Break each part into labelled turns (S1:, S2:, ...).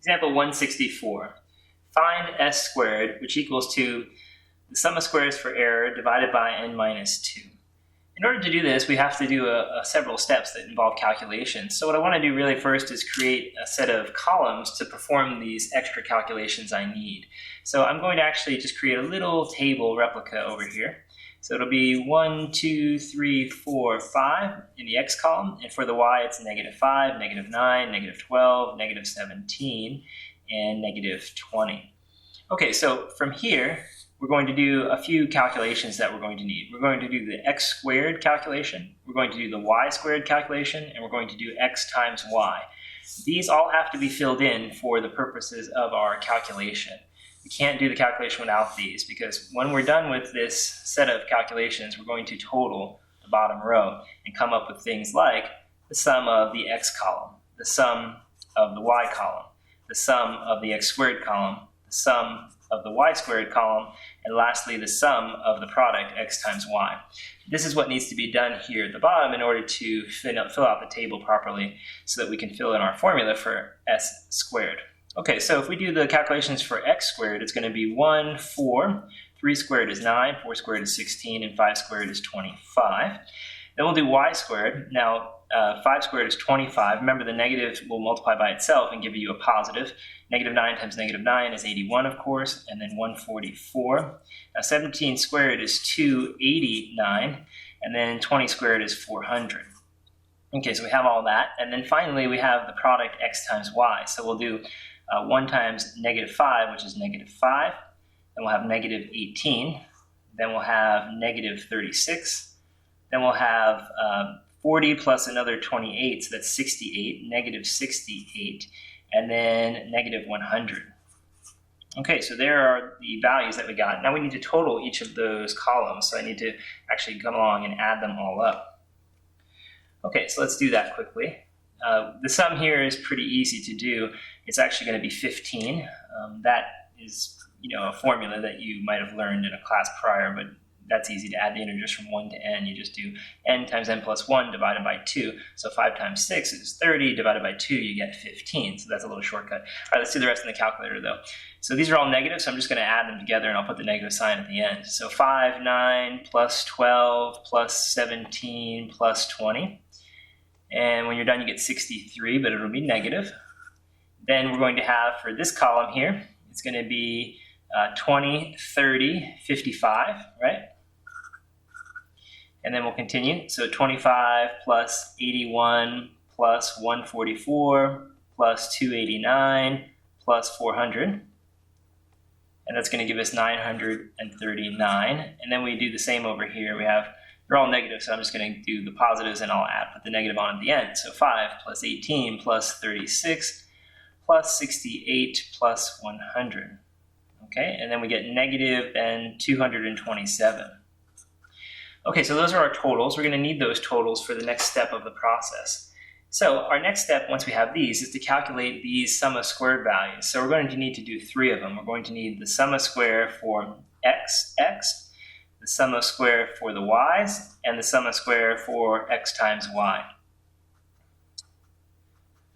S1: Example 164. Find s squared, which equals to the sum of squares for error divided by n minus 2. In order to do this, we have to do several steps that involve calculations. So what I want to do really first is create a set of columns to perform these extra calculations I need. So I'm going to actually just create a little table replica over here. So it'll be 1, 2, 3, 4, 5 in the x column, and for the y it's negative 5, negative 9, negative 12, negative 17, and negative 20. Okay, so from here, we're going to do a few calculations that we're going to need. We're going to do the x squared calculation, we're going to do the y squared calculation, and we're going to do x times y. These all have to be filled in for the purposes of our calculation. We can't do the calculation without these, because when we're done with this set of calculations, we're going to total the bottom row and come up with things like the sum of the x column, the sum of the y column, the sum of the x squared column, the sum of the y squared column, and lastly the sum of the product x times y. This is what needs to be done here at the bottom in order to fill out the table properly so that we can fill in our formula for s squared. Okay, so if we do the calculations for x squared, it's going to be 1, 4, 3 squared is 9, 4 squared is 16, and 5 squared is 25. Then we'll do y squared. Now, 5 squared is 25. Remember, the negative will multiply by itself and give you a positive. Negative 9 times negative 9 is 81, of course, and then 144. Now, 17 squared is 289, and then 20 squared is 400. Okay, so we have all that. And then finally, we have the product x times y. So we'll do 1 times negative 5, which is negative 5. Then we'll have negative 18. Then we'll have negative 36. Then we'll have 40 plus another 28, so that's 68, negative 68, and then negative 100. Okay, so there are the values that we got. Now we need to total each of those columns, so I need to actually come along and add them all up. Okay, so let's do that quickly. The sum here is pretty easy to do. It's actually going to be 15. That is, a formula that you might have learned in a class prior, but that's easy to add the integers from 1 to n. You just do n times n plus 1 divided by 2. So 5 times 6 is 30, divided by 2, you get 15. So that's a little shortcut. All right, let's do the rest in the calculator, though. So these are all negative, so I'm just going to add them together, and I'll put the negative sign at the end. So 5, 9, plus 12, plus 17, plus 20. And when you're done, you get 63, but it'll be negative. Then we're going to have, for this column here, it's going to be 20, 30, 55, right? And then we'll continue. So 25 plus 81 plus 144 plus 289 plus 400. And that's going to give us 939. And then we do the same over here. They're all negative, so I'm just going to do the positives and I'll put the negative on at the end. So 5 plus 18 plus 36 plus 68 plus 100. Okay, and then we get negative then 227. Okay, so those are our totals. We're going to need those totals for the next step of the process. So our next step, once we have these, is to calculate these sum of squared values. So we're going to need to do 3 of them. We're going to need the sum of square for x, the sum of square for the y's, and the sum of square for x times y.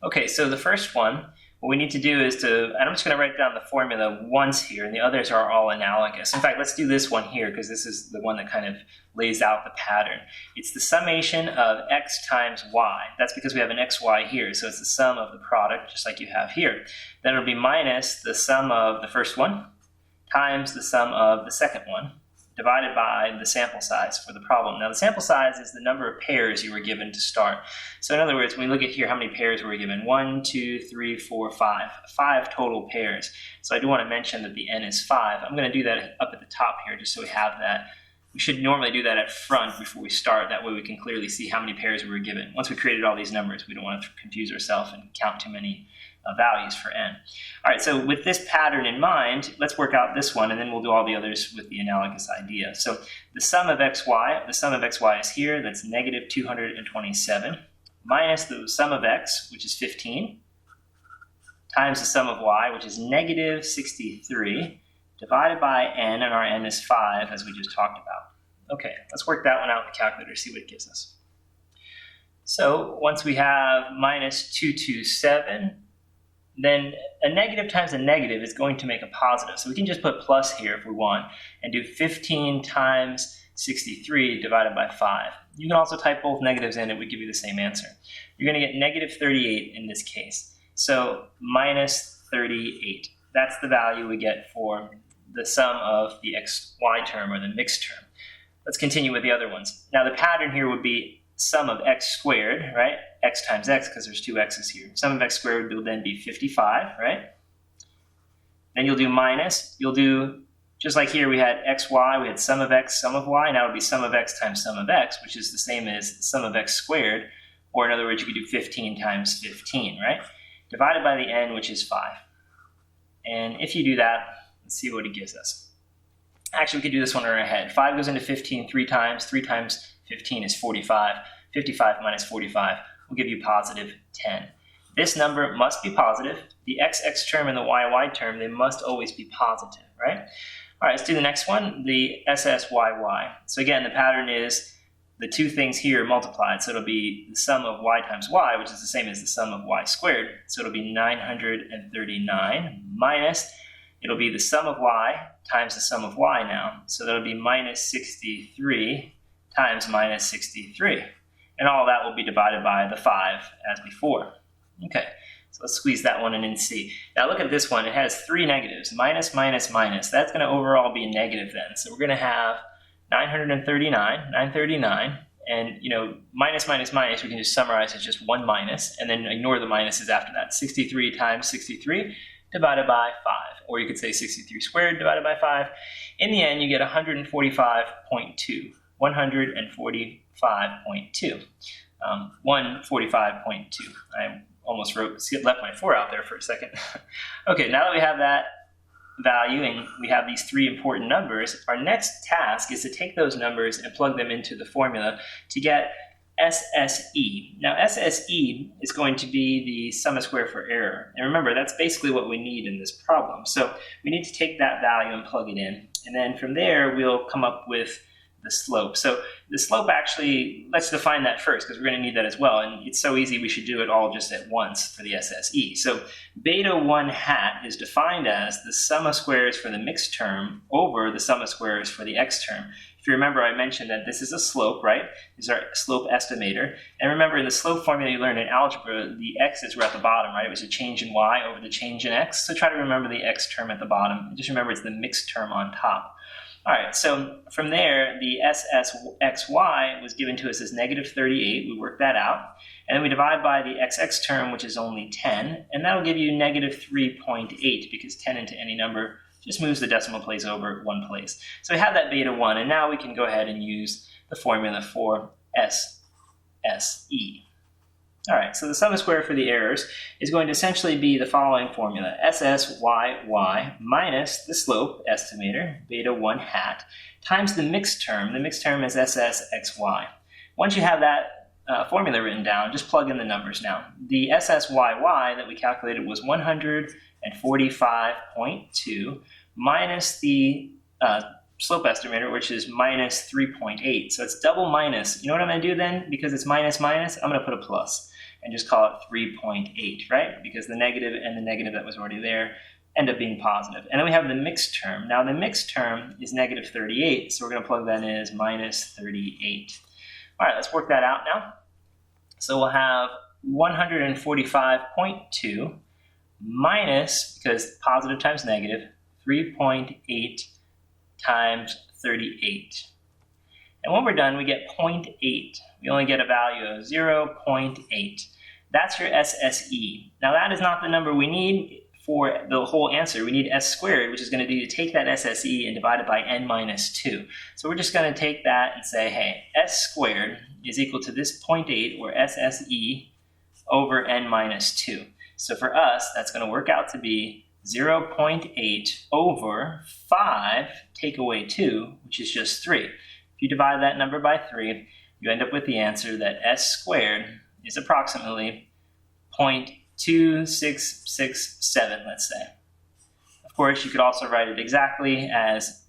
S1: Okay, so the first one, what we need to do is and I'm just going to write down the formula once here, and the others are all analogous. In fact, let's do this one here, because this is the one that kind of lays out the pattern. It's the summation of x times y. That's because we have an xy here, so it's the sum of the product, just like you have here. Then it'll be minus the sum of the first one times the sum of the second one, divided by the sample size for the problem. Now, the sample size is the number of pairs you were given to start. So in other words, when we look at here, how many pairs were we given? 1, 2, 3, 4, 5. 5 total pairs. So I do want to mention that the n is 5. I'm going to do that up at the top here, just so we have that. We should normally do that at front before we start. That way we can clearly see how many pairs we were given. Once we created all these numbers, we don't want to confuse ourselves and count too many values for n. All right, so with this pattern in mind, let's work out this one, and then we'll do all the others with the analogous idea. So the sum of xy is here. That's negative 227, minus the sum of x, which is 15, times the sum of y, which is negative 63, divided by n, and our n is 5, as we just talked about. Okay, let's work that one out in the calculator, see what it gives us. So once we have minus 227 then a negative times a negative is going to make a positive. So we can just put plus here if we want and do 15 times 63 divided by 5. You can also type both negatives in, it would give you the same answer. You're going to get negative 38 in this case. So minus 38. That's the value we get for the sum of the xy term, or the mixed term. Let's continue with the other ones. Now the pattern here would be sum of x squared, right? X times x, because there's two x's here. Sum of x squared will then be 55, right? Then you'll do minus. You'll do, just like here we had xy, we had sum of x, sum of y. Now it would be sum of x times sum of x, which is the same as sum of x squared. Or in other words, you could do 15 times 15, right? Divided by the n, which is 5. And if you do that, let's see what it gives us. Actually, we could do this one in our head. 5 goes into 15 3 times. 3 times 15 is 45. 55 minus 45 will give you positive 10. This number must be positive. The xx term and the yy term, they must always be positive, right? All right, let's do the next one, the ssyy. So again, the pattern is the two things here multiplied. So it'll be the sum of y times y, which is the same as the sum of y squared. So it'll be 939 minus, it'll be the sum of y times the sum of y now. So that'll be minus 63 times minus 63. And all that will be divided by the 5 as before. Okay, so let's squeeze that one in and see. Now look at this one. It has 3 negatives, minus, minus, minus. That's going to overall be a negative then. So we're going to have 939, and minus, minus, minus, we can just summarize as just one minus, and then ignore the minuses after that. 63 times 63 divided by 5, or you could say 63 squared divided by 5. In the end, you get 145.2. 145.2. 145.2. I almost left my 4 out there for a second. Okay, now that we have that value and we have these 3 important numbers, our next task is to take those numbers and plug them into the formula to get SSE. Now SSE is going to be the sum of square for error. And remember, that's basically what we need in this problem. So we need to take that value and plug it in. And then from there, we'll come up with the slope. So the slope, actually, let's define that first, because we're going to need that as well. And it's so easy, we should do it all just at once for the SSE. So beta 1 hat is defined as the sum of squares for the mixed term over the sum of squares for the x term. If you remember, I mentioned that this is a slope, right? This is our slope estimator. And remember, in the slope formula you learned in algebra, the x's were at the bottom, right? It was a change in y over the change in x. So try to remember the x term at the bottom. Just remember it's the mixed term on top. All right, so from there, the SSXY was given to us as negative 38. We worked that out. And then we divide by the XX term, which is only 10. And that'll give you negative 3.8, because 10 into any number just moves the decimal place over one place. So we have that beta 1, and now we can go ahead and use the formula for SSE. All right, so the sum of square for the errors is going to essentially be the following formula: SSYY minus the slope estimator, beta 1 hat, times the mixed term. The mixed term is SSXY. Once you have that formula written down, just plug in the numbers now. The SSYY that we calculated was 145.2 minus the slope estimator, which is minus 3.8. So it's double minus. You know what I'm going to do then? Because it's minus minus, I'm going to put a plus and just call it 3.8, right? Because the negative and the negative that was already there end up being positive. And then we have the mixed term. Now the mixed term is negative 38, so we're going to plug that in as minus 38. All right, let's work that out now. So we'll have 145.2 minus, because positive times negative, 3.8 times 38. And when we're done, we get 0.8. We only get a value of 0.8. That's your SSE. Now that is not the number we need for the whole answer. We need s squared, which is going to be to take that SSE and divide it by n minus 2. So we're just going to take that and say, hey, s squared is equal to this 0.8, or SSE, over n minus 2. So for us, that's going to work out to be 0.8 over 5, take away 2, which is just 3. If you divide that number by 3, you end up with the answer that s squared is approximately 0.2667, let's say. Of course, you could also write it exactly as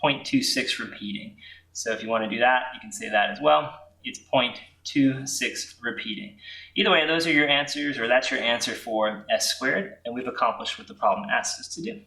S1: 0.26 repeating. So if you want to do that, you can say that as well. It's 2, 6 repeating. Either way, those are your answers, or that's your answer for s squared, and we've accomplished what the problem asked us to do.